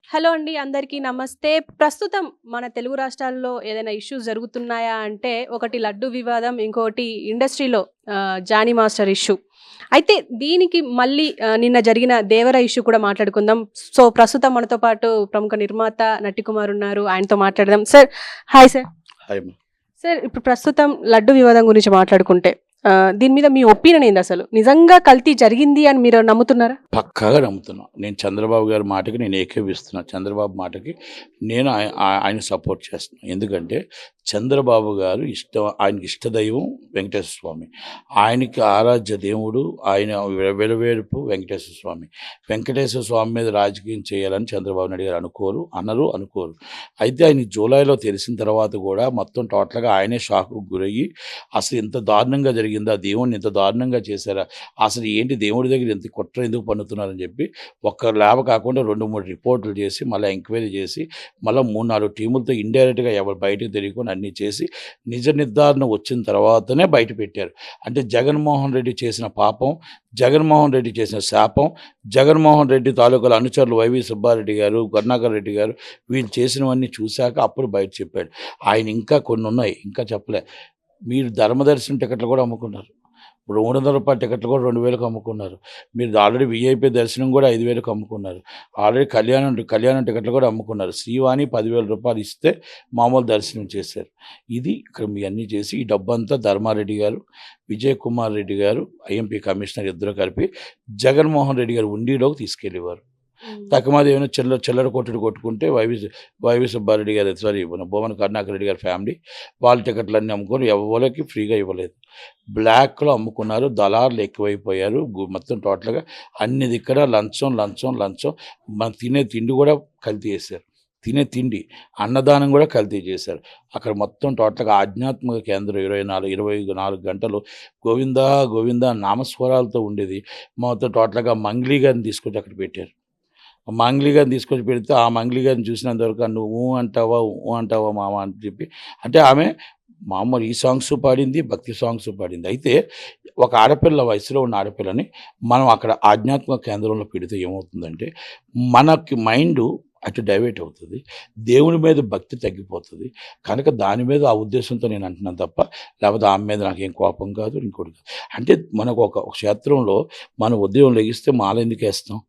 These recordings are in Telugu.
హలో అండి. అందరికీ నమస్తే. ప్రస్తుతం మన తెలుగు రాష్ట్రాల్లో ఏదైనా ఇష్యూస్ జరుగుతున్నాయా అంటే, ఒకటి లడ్డు వివాదం, ఇంకోటి ఇండస్ట్రీలో జానీ మాస్టర్ ఇష్యూ. అయితే దీనికి మళ్ళీ నిన్న జరిగిన దేవర ఇష్యూ కూడా మాట్లాడుకుందాం. సో, ప్రస్తుతం మనతో పాటు ప్రముఖ నిర్మాత నట్టికుమార్ ఉన్నారు. ఆయనతో మాట్లాడదాం. Sir, hi sir. హాయ్ అమ్మ. సార్, ఇప్పుడు ప్రస్తుతం లడ్డు వివాదం గురించి మాట్లాడుకుంటే, దీని మీద మీ ఒపీనియన్ ఏంది అసలు? నిజంగా కల్తీ జరిగింది అని మీరు నమ్ముతున్నారా? పక్కాగా నమ్ముతున్నా. నేను చంద్రబాబు గారి మాటకి నేను ఏకీభవిస్తున్నా. చంద్రబాబు మాటకి నేను ఆయన సపోర్ట్ చేస్తున్నా. ఎందుకంటే చంద్రబాబు గారు ఆయనకి ఇష్టదైవం వెంకటేశ్వర స్వామి, ఆయనకి ఆరాధ్య దేవుడు ఆయన వెలువేడుపు వెంకటేశ్వర స్వామి. వెంకటేశ్వర స్వామి మీద రాజకీయం చేయాలని చంద్రబాబు నాయుడు గారు అనుకోరు. అయితే ఆయన జూలైలో తెలిసిన తర్వాత కూడా మొత్తం టోటల్గా ఆయనే షాక్కు గురయ్యి, అసలు ఇంత దారుణంగా జరిగిందా, దేవుడిని ఇంత దారుణంగా చేశారా, అసలు ఏంటి దేవుడి దగ్గర ఇంత కుట్ర ఎందుకు పన్నుతున్నారని చెప్పి ఒక్క ల్యాబ్ కాకుండా 2-3 రిపోర్టులు చేసి మళ్ళీ ఎంక్వైరీ చేసి మళ్ళీ 3-4 టీములతో ఇండైరెక్ట్గా ఎవరు బయటకు తెలియకుండా అన్నీ చేసి నిజ నిర్ధారణ వచ్చిన తర్వాతనే బయట పెట్టారు. అంటే జగన్మోహన్ రెడ్డి చేసిన పాపం, జగన్మోహన్ రెడ్డి చేసిన శాపం, జగన్మోహన్ రెడ్డి తాలూకాల అనుచరులు వైవి సుబ్బారెడ్డి గారు, కరుణాకర్ రెడ్డి గారు వీళ్ళు చేసినవన్నీ చూశాక అప్పుడు బయట చెప్పాడు. ఆయన ఇంకా కొన్ని ఉన్నాయి, ఇంకా చెప్పలే. మీరు ధర్మదర్శనం టికెట్లు కూడా అమ్ముకున్నారు. ఇప్పుడు 300 రూపాయల టికెట్లు కూడా 2000కు అమ్ముకున్నారు. మీరు ఆల్రెడీ వీఐపీ దర్శనం కూడా 5000కు అమ్ముకున్నారు. ఆల్రెడీ కళ్యాణం టికెట్లు కూడా అమ్ముకున్నారు. శ్రీవాణి 10,000 రూపాయలు ఇస్తే మామూలు దర్శనం చేశారు. ఇది ఇక్కడ మీ అన్నీ చేసి ఈ డబ్బంతా ధర్మారెడ్డి గారు, విజయ్ కుమార్ రెడ్డి గారు, ఐఎంపీ కమిషనర్ ఇద్దరు కలిపి జగన్మోహన్ రెడ్డి గారు ఉండిలోకి తీసుకెళ్ళేవారు. తక్కువది ఏమైనా చిల్లర కొట్టుకుంటే వైవి సుబ్బారెడ్డి గారు, భువన కరుణాకర్ రెడ్డి గారి ఫ్యామిలీ వాళ్ళ టికెట్లన్నీ అమ్ముకొని ఎవరికి ఫ్రీగా ఇవ్వలేదు. బ్లాక్లో అమ్ముకున్నారు. దళారులు ఎక్కువైపోయారు. మొత్తం టోటల్గా అన్ని దిక్కడ లంచం. మనం తినే తిండి కూడా కల్తీ చేశారు. తిండి అన్నదానం కూడా కల్తీ చేశారు. అక్కడ మొత్తం టోటల్గా ఆధ్యాత్మిక కేంద్రం 24 గంటలు గోవిందా నామస్వరాలతో ఉండేది. మొత్తం టోటల్గా మంగ్లీ గారిని తీసుకొచ్చి అక్కడ పెట్టారు. మంగ్లీ గారిని తీసుకొచ్చి పెడితే ఆ మంగ్లీ గారిని చూసినంతవరకు నువ్వు అంటావా మామ అని చెప్పి, అంటే ఆమె మామూలు ఈ సాంగ్స్ పాడింది, భక్తి సాంగ్స్ పాడింది. అయితే ఒక ఆడపిల్ల, వయసులో ఉన్న ఆడపిల్లని మనం అక్కడ ఆధ్యాత్మిక కేంద్రంలో పెడితే ఏమవుతుందంటే మనకి మైండ్ అటు డైవర్ట్ అవుతుంది, దేవుని మీద భక్తి తగ్గిపోతుంది. కనుక దాని మీద ఆ ఉద్దేశంతో నేను అంటున్నాను తప్ప లేకపోతే ఆమె మీద నాకేం కోపం కాదు, ఇంకోటి కాదు. అంటే మనకు ఒక క్షేత్రంలో మన ఉదయం లెగిస్తే మాల ఎందుకు వేస్తాం?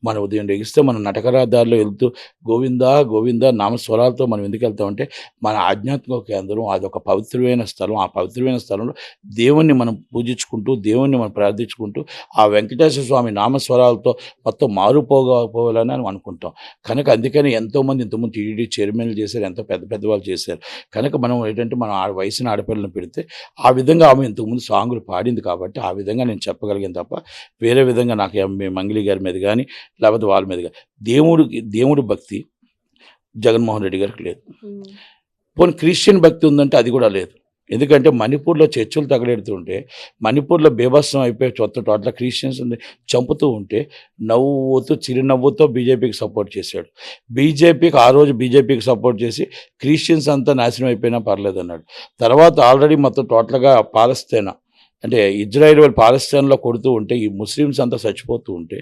మన ఉదయం లెగిస్తే మన నటకరాదారిలో వెళ్తూ గోవిందా నామస్వరాలతో మనం ఎందుకు వెళ్తామంటే మన ఆధ్యాత్మిక కేంద్రం అదొక పవిత్రమైన స్థలం. ఆ పవిత్రమైన స్థలంలో దేవుణ్ణి మనం పూజించుకుంటూ, దేవుణ్ణి మనం ప్రార్థించుకుంటూ ఆ వెంకటేశ్వర స్వామి నామస్వరాలతో మొత్తం మారుపోవాలని అనుకుంటాం. కనుక అందుకని ఎంతోమంది ఇంతకుముందు టీడీడీ చైర్మన్లు చేశారు, ఎంతో పెద్ద వాళ్ళు చేశారు. కనుక మనం ఏంటంటే మనం వయసుని ఆడపిల్లని పెడితే ఆ విధంగా ఆమె ఇంతకుముందు సాంగులు పాడింది కాబట్టి ఆ విధంగా నేను చెప్పగలిగాను తప్ప వేరే విధంగా నాకు మంగిలి గారి మీద కానీ లేకపోతే వాళ్ళ మీద కానీ దేవుడు భక్తి జగన్మోహన్ రెడ్డి గారికి లేదు. పోనీ క్రిస్టియన్ భక్తి ఉందంటే అది కూడా లేదు. ఎందుకంటే మణిపూర్లో చర్చలు తగలెడుతుంటే, మణిపూర్లో బేభత్సం అయిపోయి టోటల్ క్రిస్టియన్స్ చంపుతూ ఉంటే చిరునవ్వుతో బీజేపీకి సపోర్ట్ చేశాడు. ఆ రోజు బీజేపీకి సపోర్ట్ చేసి క్రిస్టియన్స్ అంతా నాశనం అయిపోయినా పర్లేదు అన్నాడు. తర్వాత ఆల్రెడీ మొత్తం టోటల్గా పాలస్తీనా అంటే ఇజ్రాయిల్ వాళ్ళు పాలస్తీన్లో కొడుతూ ఉంటే ఈ ముస్లిమ్స్ అంతా చచ్చిపోతూ ఉంటే,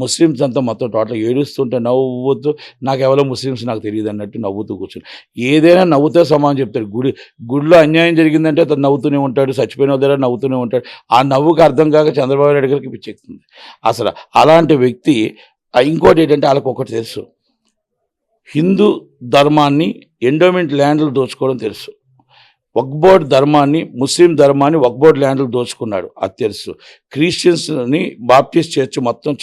ముస్లిమ్స్ అంతా మొత్తం టోటల్ ఏడుస్తుంటే నవ్వుతూ నాకెవరో ముస్లిమ్స్ నాకు తెలియదు అన్నట్టు నవ్వుతూ కూర్చుని, ఏదైనా నవ్వుతో సమానం చెప్తాడు. గుడిలో అన్యాయం జరిగిందంటే అతను నవ్వుతూనే ఉంటాడు, చచ్చిపోయిన దగ్గర నవ్వుతూనే ఉంటాడు. ఆ నవ్వుకి అర్థం కాక చంద్రబాబు నాయుడు గారికి పిచ్చెక్కుతుంది అసలు. అలాంటి వ్యక్తి ఇంకోటి ఏంటంటే వాళ్ళకి ఒకటి తెలుసు, హిందూ ధర్మాన్ని ఎండోమెంట్ ల్యాండ్లు దోచుకోవడం తెలుసు. వక్ఫ్ బోర్డ్ ధర్మాన్ని, ముస్లిం ధర్మాన్ని వక్ఫ్ బోర్డ్ ల్యాండ్లు దోచుకున్నాడు, అది తెలుసు. క్రిస్టియన్స్ని బాప్టిస్ట్ చర్చ్ మొత్తం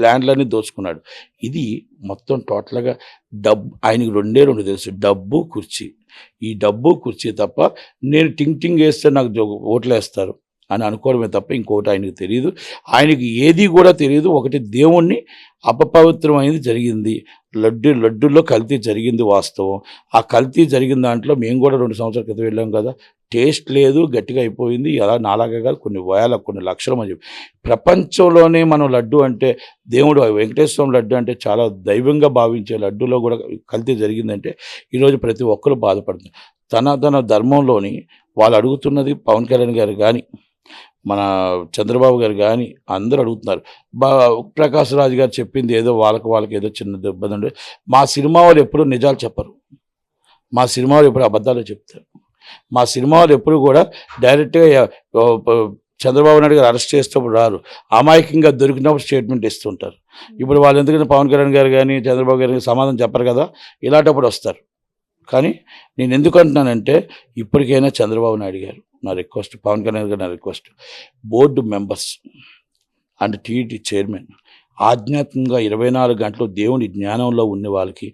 ల్యాండ్లన్నీ దోచుకున్నాడు. ఇది మొత్తం టోటల్గా ఆయనకి 2 తెలుసు, డబ్బు కుర్చీ. ఈ డబ్బు కుర్చీ తప్ప నేను టింగ్ వేస్తే నాకు ఓట్లు వేస్తారు అని అనుకోవడమే తప్ప ఇంకొకటి ఆయనకు తెలియదు. ఆయనకి ఏది కూడా తెలియదు. ఒకటి దేవుణ్ణి అపవిత్రమైనది జరిగింది, లడ్డుల్లో కల్తీ జరిగింది వాస్తవం. ఆ కల్తీ జరిగిన దాంట్లో మేము కూడా 2 సంవత్సరాల క్రితం వెళ్ళాం కదా, టేస్ట్ లేదు, గట్టిగా అయిపోయింది. అలా నాలాగా కాదు, కొన్ని లక్షల మంది. ప్రపంచంలోనే మనం లడ్డు అంటే దేవుడు వెంకటేశ్వర లడ్డు అంటే చాలా దైవంగా భావించే లడ్డులో కూడా కల్తీ జరిగిందంటే ఈరోజు ప్రతి ఒక్కరు బాధపడుతుంది. తన ధర్మంలోని వాళ్ళు అడుగుతున్నది పవన్ కళ్యాణ్ గారు కానీ మన చంద్రబాబు గారు కానీ అందరూ అడుగుతున్నారు. బా ప్రకాష్ రాజ్ గారు చెప్పింది ఏదో వాళ్ళకి ఏదో చిన్న ఇబ్బంది ఉండే. మా సినిమా వాళ్ళు ఎప్పుడూ నిజాలు చెప్పరు. మా సినిమా వాళ్ళు ఎప్పుడు అబద్ధాలు చెప్తారు. మా సినిమా వాళ్ళు ఎప్పుడు కూడా డైరెక్ట్గా చంద్రబాబు నాయుడు గారు అరెస్ట్ చేసేటప్పుడు రారు. అమాయకంగా దొరికినప్పుడు స్టేట్మెంట్ ఇస్తుంటారు. ఇప్పుడు వాళ్ళు ఎందుకంటే పవన్ కళ్యాణ్ గారు కానీ చంద్రబాబు గారికి సమాధానం చెప్పరు కదా, ఇలాంటప్పుడు వస్తారు. కానీ నేను ఎందుకు అంటున్నానంటే ఇప్పటికైనా చంద్రబాబు నాయుడు గారు నా రిక్వెస్ట్, పవన్ కళ్యాణ్ గారు నా request, board members and TT chairman ఆధ్యాత్మికంగా 24 గంటలు దేవుని జ్ఞానంలో ఉన్న వాళ్ళకి,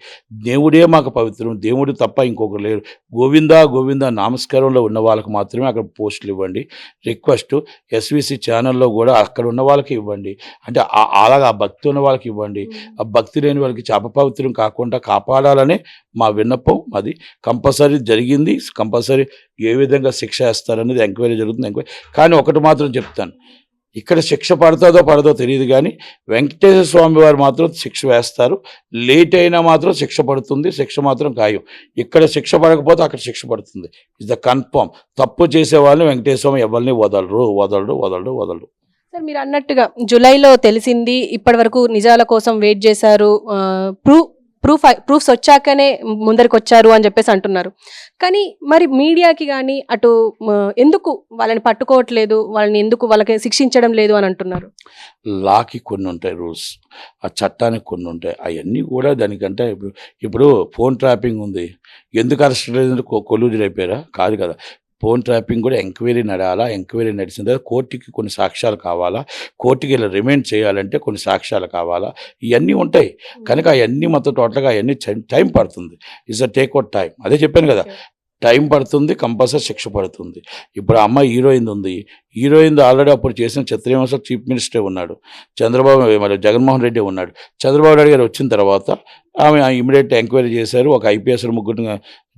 దేవుడే మాకు పవిత్రం, దేవుడు తప్ప ఇంకొకరు లేరు, గోవిందా గోవిందా నామస్కారంలో ఉన్న వాళ్ళకి మాత్రమే అక్కడ పోస్టులు ఇవ్వండి. రిక్వెస్ట్ ఎస్విసి ఛానల్లో కూడా అక్కడ ఉన్న వాళ్ళకి ఇవ్వండి. అంటే అలాగా ఆ భక్తి ఉన్న వాళ్ళకి ఇవ్వండి. ఆ భక్తి లేని వాళ్ళకి అపవిత్రం కాకుండా కాపాడాలనే మా విన్నపం. అది కంపల్సరీ జరిగింది. కంపల్సరీ ఏ విధంగా శిక్ష వేస్తారనేది ఎంక్వైరీ జరుగుతుంది. కానీ ఒకటి మాత్రం చెప్తాను, ఇక్కడ శిక్ష పడుతుందో పడదో తెలియదు కానీ వెంకటేశ్వర స్వామి వారు మాత్రం శిక్ష వేస్తారు. లేట్ అయినా మాత్రం శిక్ష పడుతుంది. శిక్ష మాత్రం ఖాయం. ఇక్కడ శిక్ష పడకపోతే అక్కడ శిక్ష పడుతుంది. Is the confirm. తప్పు చేసే వాళ్ళని వెంకటేశ్వర స్వామి ఎవరిని వదలడు. సార్ మీరు అన్నట్టుగా జూలైలో తెలిసింది, ఇప్పటి వరకు నిజాల కోసం వెయిట్ చేశారు, ప్రూఫ్స్ వచ్చాకనే ముందరికి వచ్చారు అని చెప్పేసి అంటున్నారు. కానీ మరి మీడియాకి కానీ అటు ఎందుకు వాళ్ళని పట్టుకోవట్లేదు, వాళ్ళని ఎందుకు వాళ్ళకి శిక్షించడం లేదు అని అంటున్నారు? లాకి కొన్ని ఉంటాయి రూల్స్, ఆ చట్టానికి కొన్ని ఉంటాయి. అవన్నీ కూడా దానికంటే ఇప్పుడు ఫోన్ ట్రాపింగ్ ఉంది, ఎందుకు అరెస్ట్ లేదంటే కొల్లుజులు అయిపోయారా? కాదు కదా. ఫోన్ ట్రాపింగ్ కూడా ఎంక్వైరీ నడాలా. ఎంక్వైరీ నడిచిన తర్వాత కోర్టుకి కొన్ని సాక్ష్యాలు కావాలా, కోర్టుకి ఇలా రిమైండ్ చేయాలంటే కొన్ని సాక్ష్యాలు కావాలా, ఇవన్నీ ఉంటాయి. కనుక అవన్నీ మొత్తం టోటల్గా అవన్నీ టైం పడుతుంది. It's a take out time. అదే చెప్పాను కదా, టైం పడుతుంది, కంపల్సరీ శిక్ష పడుతుంది. ఇప్పుడు ఆ అమ్మాయి హీరోయిన్ ఉంది. హీరోయిన్ ఆల్రెడీ అప్పుడు చేసిన చిత్రహింస చీఫ్ మినిస్టర్ ఉన్నాడు, చంద్రబాబు మరి జగన్మోహన్ రెడ్డి ఉన్నాడు. చంద్రబాబు నాయుడు గారు వచ్చిన తర్వాత ఆమె ఇమీడియట్ ఎంక్వైరీ చేశారు. ఒక ఐపీఎస్ ముగ్గురిని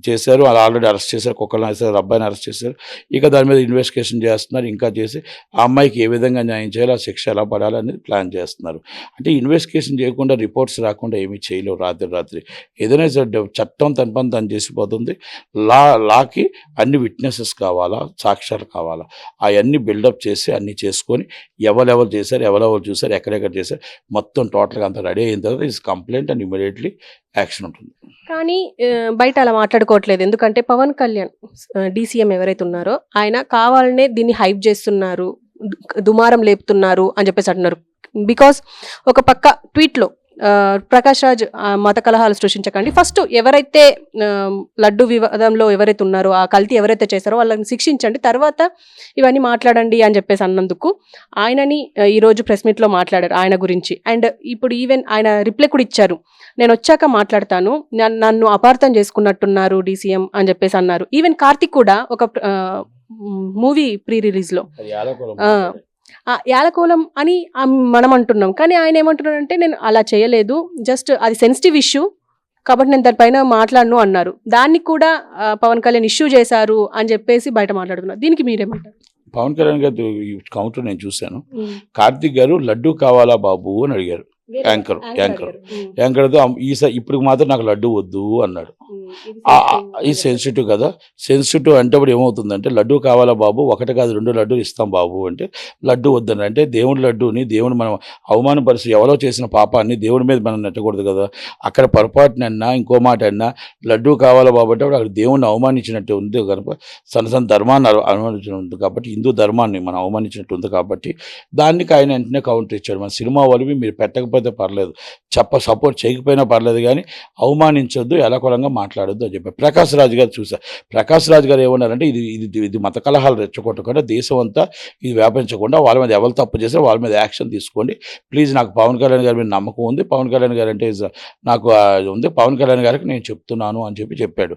చేశారు. వాళ్ళు ఆల్రెడీ అరెస్ట్ చేశారు. కుక్కలను వేశారు, అబ్బాయిని అరెస్ట్ చేశారు. ఇక దాని మీద ఇన్వెస్టిగేషన్ చేస్తున్నారు. ఇంకా చేసి ఆ అమ్మాయికి ఏ విధంగా న్యాయం చేయాలి, ఆ శిక్ష ఎలా పడాలి అనేది ప్లాన్ చేస్తున్నారు. అంటే ఇన్వెస్టిగేషన్ చేయకుండా రిపోర్ట్స్ రాకుండా ఏమీ చేయలేవు. రాత్రి ఏదైనా చట్టం తన పని తను చేసిపోతుంది. లాకి అన్ని విట్నెసెస్ కావాలా, సాక్ష్యాలు కావాలా, అవన్నీ బిల్డప్ చేసి అన్నీ చేసుకొని ఎవరెవరు చేశారు, ఎవరెవరు చూశారు, ఎక్కడెక్కడ చేశారు, మొత్తం టోటల్గా అంతా రెడీ అయిన తర్వాత is complaint and immediately action ఉంటుంది. కానీ బయట అలా మాట్లాడుకోవట్లేదు. ఎందుకంటే పవన్ కళ్యాణ్ డీసీఎం ఎవరైతే ఉన్నారో ఆయన కావాలనే దీన్ని హైప్ చేస్తున్నారు, దుమారం లేపుతున్నారు అని చెప్పేసి అంటున్నారు. బికాస్ ఒక పక్క ట్వీట్లో ప్రకాష్ రాజ్ మత కలహాలు సృష్టించకండి, ఫస్ట్ ఎవరైతే లడ్డు వివాదంలో ఎవరైతే ఉన్నారో ఆ కల్తీ ఎవరైతే చేశారో వాళ్ళని శిక్షించండి, తర్వాత ఇవన్నీ మాట్లాడండి అని చెప్పేసి అన్నందుకు ఆయనని ఈరోజు ప్రెస్ మీట్లో మాట్లాడారు ఆయన గురించి. అండ్ ఇప్పుడు ఈవెన్ ఆయన రిప్లై కూడా ఇచ్చారు, నేను వచ్చాక మాట్లాడతాను, నన్ను అపార్థం చేసుకున్నట్టున్నారు డీసీఎం అని చెప్పేసి అన్నారు. ఈవెన్ కార్తిక్ కూడా ఒక మూవీ ప్రీ రిలీజ్లో యాలకోలం అని మనం అంటున్నాం, కానీ ఆయన ఏమంటున్నారంటే నేను అలా చేయలేదు, జస్ట్ అది సెన్సిటివ్ ఇష్యూ కాబట్టి నేను దానిపైన మాట్లాడను అన్నారు. దాన్ని కూడా పవన్ కళ్యాణ్ ఇష్యూ చేశారు అని చెప్పేసి బయట మాట్లాడుతున్నారు. దీనికి మీరేమంటారు? పవన్ కళ్యాణ్ గారు కౌంటర్ నేను చూశాను. కార్తిక్ గారు లడ్డు కావాలా బాబు అని అడిగారు. యాంకర్తో ఇప్పుడు మాత్రం నాకు లడ్డు వద్దు అన్నాడు. ఇది సెన్సిటివ్ కదా. సెన్సిటివ్ అంటే ఇప్పుడు ఏమవుతుందంటే లడ్డు కావాలా బాబు, ఒకటి కాదు 2 లడ్డూలు ఇస్తాం బాబు అంటే లడ్డు వద్దని అంటే దేవుడి లడ్డూని దేవుడు మనం అవమానపరిచి ఎవరో చేసిన పాపాన్ని దేవుడి మీద మనం నెట్టకూడదు కదా. అక్కడ పొరపాటునన్నా ఇంకో మాట అన్నా లడ్డు కావాలా బాబు అంటే అక్కడ దేవుడిని అవమానించినట్టు ఉంది కనుక సన్న ధర్మాన్ని అవమానించినట్టు ఉంది కాబట్టి హిందూ ధర్మాన్ని మనం అవమానించినట్టు ఉంది కాబట్టి దానికి ఆయన వెంటనే కౌంటర్ ఇచ్చాడు. మన సినిమా వాళ్ళవి మీరు పెట్టకపోతే పర్లేదు, సపోర్ట్ చేయకపోయినా పర్లేదు, కానీ అవమానించొద్దు, ఎలకొలంగా మాట్లాడొద్దు అని చెప్పి ప్రకాష్ రాజ్ గారు చూశారు. ప్రకాష్ రాజ్ గారు ఏమన్నారంటే ఇది మత కలహాలు రెచ్చగొట్టకుండా దేశం అంతా ఇది వ్యాపించకుండా వాళ్ళ మీద ఎవరు తప్పు చేస్తే వాళ్ళ మీద యాక్షన్ తీసుకోండి ప్లీజ్. నాకు పవన్ కళ్యాణ్ గారి మీద నమ్మకం ఉంది, పవన్ కళ్యాణ్ గారు అంటే నాకు ఉంది, పవన్ కళ్యాణ్ గారికి నేను చెప్తున్నాను అని చెప్పాడు.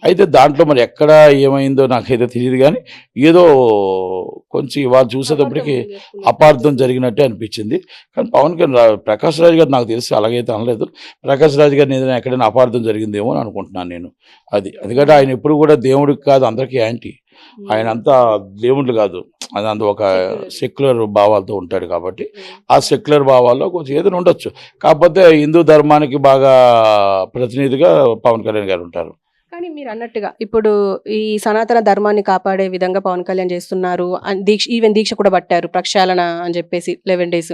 అయితే దాంట్లో మరి ఎక్కడ ఏమైందో నాకైతే తెలియదు, కానీ ఏదో కొంచెం ఇవాళ చూసేటప్పటికి అపార్థం జరిగినట్టే అనిపించింది. కానీ ప్రకాష్ రాజ్ గారు నాకు తెలిసి అలాగైతే అనలేదు. ప్రకాష్ రాజ్ గారిని ఏదైనా ఎక్కడైనా అపార్థం జరిగిందేమో అని అనుకుంటున్నాను నేను. అందుకంటే ఆయన ఎప్పుడు కూడా దేవుడికి కాదు అందరికీ యాంటీ. ఆయన అంతా దేవుళ్ళు కాదు, అదంతా ఒక సెక్యులర్ భావాలతో ఉంటాడు కాబట్టి ఆ సెక్యులర్ భావాల్లో కొంచెం ఏదైనా ఉండొచ్చు. కాకపోతే హిందూ ధర్మానికి బాగా ప్రతినిధిగా పవన్ కళ్యాణ్ గారు ఉంటారు. కానీ మీరు అన్నట్టుగా ఇప్పుడు ఈ సనాతన ధర్మాన్ని కాపాడే విధంగా పవన్ కళ్యాణ్ చేస్తున్నారు. ఈవెన్ దీక్ష కూడా పట్టారు ప్రక్షాళన అని చెప్పేసి 11 days.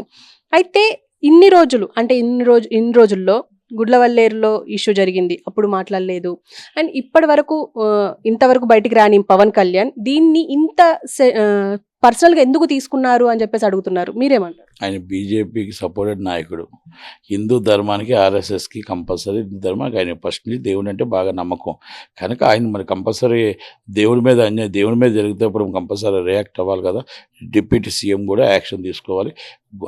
అయితే ఇన్ని రోజుల్లో గుడ్లవల్లేరులో ఇష్యూ జరిగింది, అప్పుడు మాట్లాడలేదు. అండ్ ఇప్పటి వరకు ఇంతవరకు బయటికి రాని పవన్ కళ్యాణ్ దీన్ని ఇంత పర్సనల్గా ఎందుకు తీసుకున్నారు అని చెప్పేసి అడుగుతున్నారు. మీరేమంటారు? ఆయన బీజేపీకి సపోర్టెడ్ నాయకుడు. హిందూ ధర్మానికి, ఆర్ఎస్ఎస్కి కంపల్సరీ హిందూ ధర్మానికి ఆయన ఫస్ట్ నుంచి దేవుడు అంటే బాగా నమ్మకం. కనుక ఆయన మరి కంపల్సరీ దేవుడి మీద జరిగినప్పుడు కంపల్సరీ రియాక్ట్ అవ్వాలి కదా. డిప్యూటీ సీఎం కూడా యాక్షన్ తీసుకోవాలి.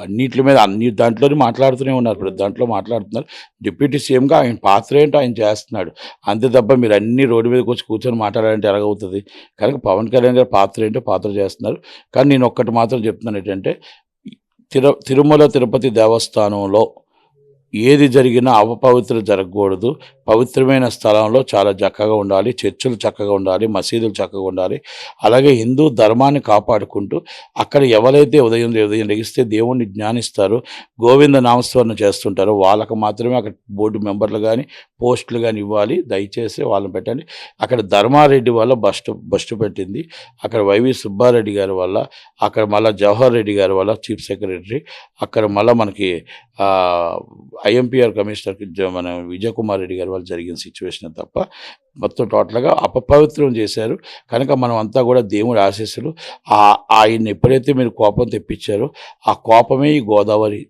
అన్నిటి మీద అన్ని దాంట్లోనే మాట్లాడుతూనే ఉన్నారు, ప్రతి దాంట్లో మాట్లాడుతున్నారు. డిప్యూటీ సీఎంగా ఆయన పాత్ర ఏంటో ఆయన చేస్తున్నాడు. అంతే తప్ప మీరు అన్ని రోడ్డు మీదకి వచ్చి కూర్చొని మాట్లాడాలంటే ఎలాగవుతుంది? కనుక పవన్ కళ్యాణ్ గారి పాత్ర ఏంటో పాత్ర చేస్తున్నారు. కానీ నేను ఒక్కటి మాత్రం చెప్తున్నాను ఏంటంటే, తిరుమల తిరుపతి దేవస్థానంలో ఏది జరిగినా అపవిత్రత జరగకూడదు. పవిత్రమైన స్థలంలో చాలా చక్కగా ఉండాలి, చర్చిలు చక్కగా ఉండాలి, మసీదులు చక్కగా ఉండాలి. అలాగే హిందూ ధర్మాన్ని కాపాడుకుంటూ అక్కడ ఎవరైతే ఉదయం లెగిస్తే దేవుణ్ణి జ్ఞానిస్తారో, గోవింద నామస్మరణ చేస్తుంటారో వాళ్ళకు మాత్రమే అక్కడ బోర్డు మెంబర్లు కానీ పోస్టులు కానీ ఇవ్వాలి. దయచేసి వాళ్ళని పెట్టండి. అక్కడ ధర్మారెడ్డి వల్ల బస్టు పెట్టింది, అక్కడ వైవి సుబ్బారెడ్డి గారి వల్ల, అక్కడ మళ్ళీ జవహర్ రెడ్డి గారి వల్ల చీఫ్ సెక్రటరీ, అక్కడ మళ్ళీ మనకి ఐఎంపీఆర్ కమిషనర్కి మన విజయ్ కుమార్ రెడ్డి గారి వల్ల జరిగిన సిచ్యువేషన్ తప్ప మొత్తం టోటల్గా అపవిత్రం చేశారు. కనుక మనం అంతా కూడా దేవుడి ఆశీస్సులు. ఆయన్ని ఎప్పుడైతే మీరు కోపం తెప్పించారో ఆ కోపమే ఈ గోదావరి,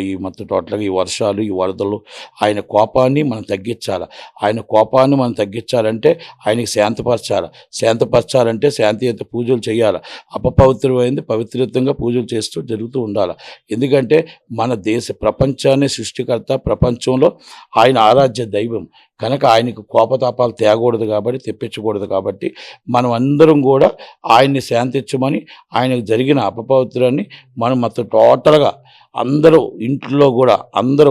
ఈ మొత్తం టోటల్గా ఈ వర్షాలు, ఈ వరదలు, ఆయన కోపాన్ని మనం తగ్గించాలి. ఆయన కోపాన్ని మనం తగ్గించాలంటే ఆయనకి శాంతపరచాలంటే శాంతియుత పూజలు చేయాలి. అపవిత్రమైంది పవిత్రతంగా పూజలు చేస్తూ జరుగుతూ ఉండాలి. ఎందుకంటే మన ప్రపంచాన్ని సృష్టికర్త, ప్రపంచంలో ఆయన ఆరాధ్య దైవం. కనుక ఆయనకు కోపతాపాలు తెప్పించకూడదు కాబట్టి మనం అందరం కూడా ఆయన్ని శాంతించమని, ఆయనకు జరిగిన అపవిత్రాన్ని మనం మొత్తం టోటల్గా అందరూ ఇంట్లో కూడా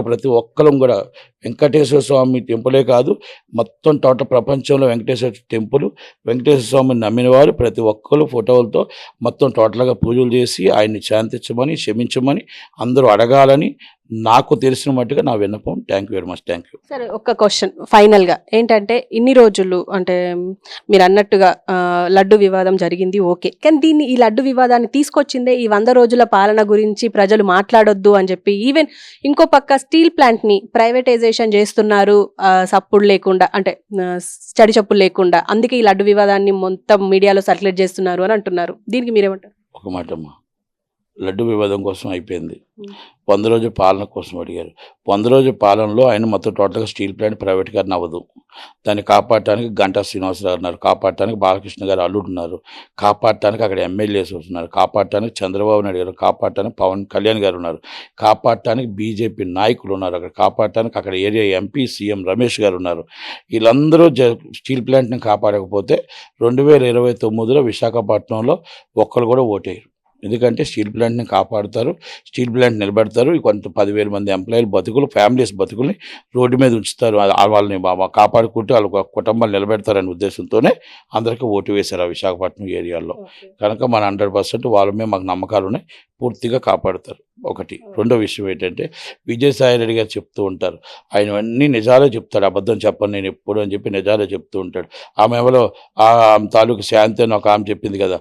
ప్రతి ఒక్కరం కూడా వెంకటేశ్వర స్వామి టెంపులే కాదు, మొత్తం టోటల్ ప్రపంచంలో వెంకటేశ్వర స్వామిని నమ్మిన వారు ప్రతి ఒక్కరు ఫోటోలతో మొత్తం టోటల్గా పూజలు చేసి ఆయన్ని శాంతించమని, క్షమించమని అందరూ అడగాలని నాకు తెలిసిన మట్టుగా నా విన్నపం. Thank you very much. Thank you. సరే, ఒక్క క్వశ్చన్ ఫైనల్గా ఏంటంటే, ఇన్ని రోజులు అంటే మీరు అన్నట్టుగా లడ్డు వివాదం జరిగింది, ఓకే. కానీ ఈ లడ్డు వివాదాన్ని తీసుకొచ్చిందే ఈ 100 రోజుల పాలన గురించి ప్రజలు మాట్లాడొద్దు అని చెప్పి, ఈవెన్ ఇంకో పక్క స్టీల్ ప్లాంట్ని ప్రైవేటైజేషన్ చేస్తున్నారు సప్పుడు లేకుండా, అంటే స్టడీ చప్పులు లేకుండా. అందుకే ఈ లడ్డు వివాదాన్ని మొత్తం మీడియాలో సర్క్యులేట్ చేస్తున్నారు అని అంటున్నారు. దీనికి మీరేమంటారు? ఒక మాట అమ్మా, లడ్డు వివాదం కోసం అయిపోయింది. 100 రోజుల పాలన కోసం అడిగారు. 100 రోజుల పాలనలో ఆయన మొత్తం టోటల్గా స్టీల్ ప్లాంట్ ప్రైవేట్గానే అవ్వదు. దాన్ని కాపాడటానికి గంటా శ్రీనివాసరావు ఉన్నారు, కాపాడటానికి బాలకృష్ణ గారు అల్లుడు ఉన్నారు, కాపాడటానికి అక్కడ ఎమ్మెల్యేస్ ఉన్నారు, కాపాడటానికి చంద్రబాబు నాయుడు గారు, కాపాడటానికి పవన్ కళ్యాణ్ గారు ఉన్నారు, కాపాడటానికి బీజేపీ నాయకులు ఉన్నారు, అక్కడ కాపాడటానికి అక్కడ ఏరియా ఎంపీ సీఎం రమేష్ గారు ఉన్నారు. వీళ్ళందరూ స్టీల్ ప్లాంట్ని కాపాడకపోతే 2029లో విశాఖపట్నంలో ఒక్కరు కూడా ఓటేయరు. ఎందుకంటే స్టీల్ ప్లాంట్ని కాపాడుతారు, స్టీల్ ప్లాంట్ నిలబెడతారు. కొంత 10,000 మంది ఎంప్లాయీలు ఫ్యామిలీస్ బతుకుల్ని రోడ్డు మీద ఉంచుతారు. వాళ్ళని కాపాడుకుంటూ వాళ్ళ కుటుంబాలు నిలబెడతారనే ఉద్దేశంతోనే అందరికీ ఓటు వేశారు ఆ విశాఖపట్నం ఏరియాలో. కనుక మన 100% వాళ్ళ మీద మాకు నమ్మకాలు ఉన్నాయి, పూర్తిగా కాపాడుతారు. ఒకటి. రెండో విషయం ఏంటంటే, విజయసాయి రెడ్డి గారు చెప్తూ ఉంటారు, ఆయన అన్నీ నిజాలే చెప్తాడు, అబద్ధం చెప్పను నేను ఎప్పుడు అని చెప్పి నిజాలే చెప్తూ ఉంటాడు. ఆమె ఎవరో తాలూకు శాంతి అని ఒక ఆమె చెప్పింది కదా,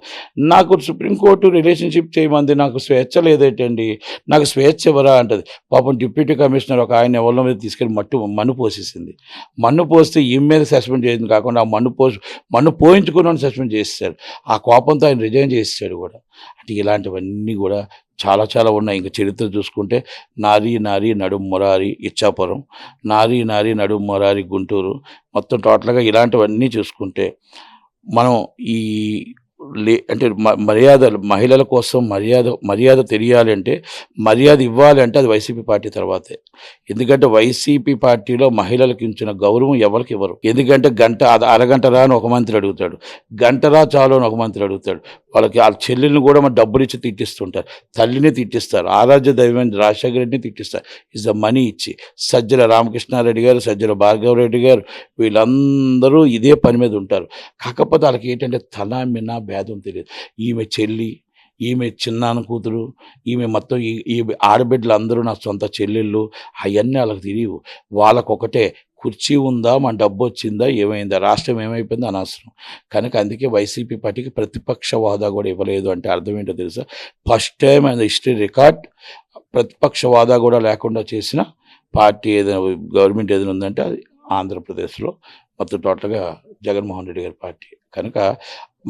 నాకు సుప్రీంకోర్టు రిలేషన్షిప్ చేయమంది, నాకు స్వేచ్ఛ లేదేటండి, నాకు స్వేచ్ఛ ఎవరా అంటది. పాపం డిప్యూటీ కమిషనర్ ఒక ఆయన ఎవరి మీద తీసుకెళ్ళి మన్ను పోసేసింది. మన్ను పోస్తే ఈ మీద సస్పెండ్ చేసింది కాకుండా ఆ మన్ను పోయించుకుని సస్పెండ్ చేసేసారు. ఆ కోపంతో ఆయన రిజైన్ చేసేసాడు కూడా. అంటే ఇలాంటివన్నీ కూడా చాలా చాలా ఉన్నాయి. ఇంకా చరిత్ర చూసుకుంటే నారీ నడుం మొరారి ఇచ్చాపురం, నారీ నడుం మొరారి గుంటూరు, మొత్తం టోటల్గా ఇలాంటివన్నీ చూసుకుంటే మనం ఈ అంటే మహిళల కోసం మర్యాద తెలియాలి అంటే, మర్యాద ఇవ్వాలి అంటే అది వైసీపీ పార్టీ తర్వాతే. ఎందుకంటే వైసీపీ పార్టీలో మహిళలకు ఇచ్చిన గౌరవం ఎవరికి ఇవ్వరు. ఎందుకంటే అరగంట రా అని ఒక మంత్రి అడుగుతాడు, గంట రా చాలు అని ఒక మంత్రి అడుగుతాడు. వాళ్ళకి వాళ్ళ చెల్లెల్ని కూడా మన డబ్బులు ఇచ్చి తిట్టిస్తుంటారు, తల్లిని తిట్టిస్తారు, ఆరాధ్య దైవం రాజశేఖర రెడ్డిని తిట్టిస్తారు. ఇస్ ద మనీ ఇచ్చి సజ్జల రామకృష్ణారెడ్డి గారు, సజ్జల భార్గవరెడ్డి గారు వీళ్ళందరూ ఇదే పని మీద ఉంటారు. కాకపోతే వాళ్ళకి ఏంటంటే తల మినా భేదం తెలియదు. ఈమె చెల్లి, ఈమె చిన్నాన్న కూతురు, ఈమె మొత్తం ఈ ఆడబిడ్డలు అందరూ నా సొంత చెల్లెళ్ళు, అవన్నీ వాళ్ళకి తెలియవు. వాళ్ళకొకటే కుర్చీ ఉందా, మన డబ్బు వచ్చిందా, ఏమైందా, రాష్ట్రం ఏమైపోయిందో అనవసరం. కనుక అందుకే వైసీపీ పార్టీకి ప్రతిపక్ష హోదా కూడా ఇవ్వలేదు అంటే అర్థం ఏంటో తెలుసా? First time and history record ప్రతిపక్ష హోదా కూడా లేకుండా చేసిన పార్టీ ఏదైనా, గవర్నమెంట్ ఏదైనా ఉందంటే అది ఆంధ్రప్రదేశ్లో మొత్తం టోటల్గా జగన్మోహన్ రెడ్డి గారి పార్టీ. కనుక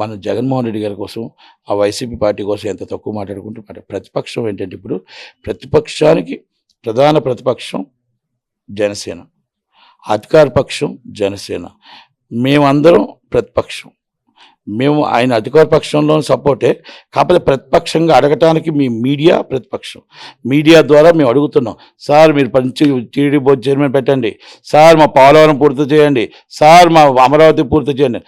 మన జగన్మోహన్ రెడ్డి గారి కోసం, ఆ వైసీపీ పార్టీ కోసం ఎంత తక్కువ మాట్లాడుకుంటే ప్రతిపక్షం ఏంటంటే ఇప్పుడు ప్రతిపక్షానికి ప్రధాన ప్రతిపక్షం జనసేన, అధికార పక్షం జనసేన, మేమందరం ప్రతిపక్షం. మేము ఆయన అధికార పక్షంలో సపోర్టే, కాకపోతే ప్రతిపక్షంగా అడగటానికి మీ మీడియా ప్రతిపక్షం. మీడియా ద్వారా మేము అడుగుతున్నాం, సార్ మీరు టీడీ బోర్డు చైర్మన్ పెట్టండి, సార్ మా పోలవరం పూర్తి చేయండి, సార్ మా అమరావతి పూర్తి చేయండి.